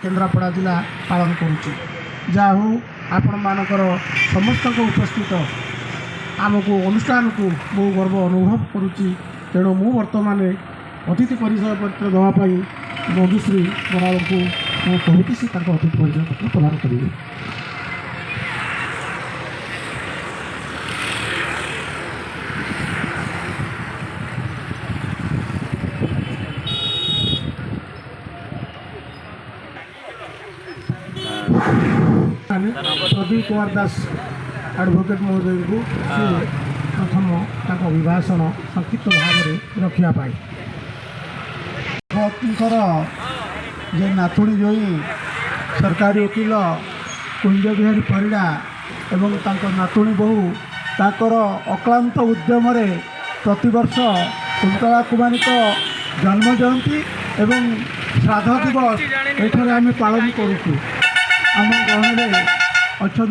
केन्द्रापड़ा जिला पालन करुच्ची जहा हूँ आपण मानकर समस्त उपस्थित आमको अनुष्ठान को बहु गर्व अनुभव करुच्ची। तेणु मु वर्तमान अतिथि परिचय पत्र देवाई मधुश्री बराड़ को कहती से अतिथि परिचय पत्र प्रदान करेंगे। प्रदीप कुमार दास एडवोकेट महोदय को प्रथम अभिभाषण संक्षिप्त भाव में रखापी भक्तर जे नाथुणी जोई सरकारी वकील कुंज बिहारी परिड़ा एवं नातुणी बहु ताकर अक्लांत उद्यम प्रतिवर्ष कुंतला कुमारी जन्म जयंती एवं श्राद्ध दिवस ये आम पालन करुँ। आम गहन अच्छा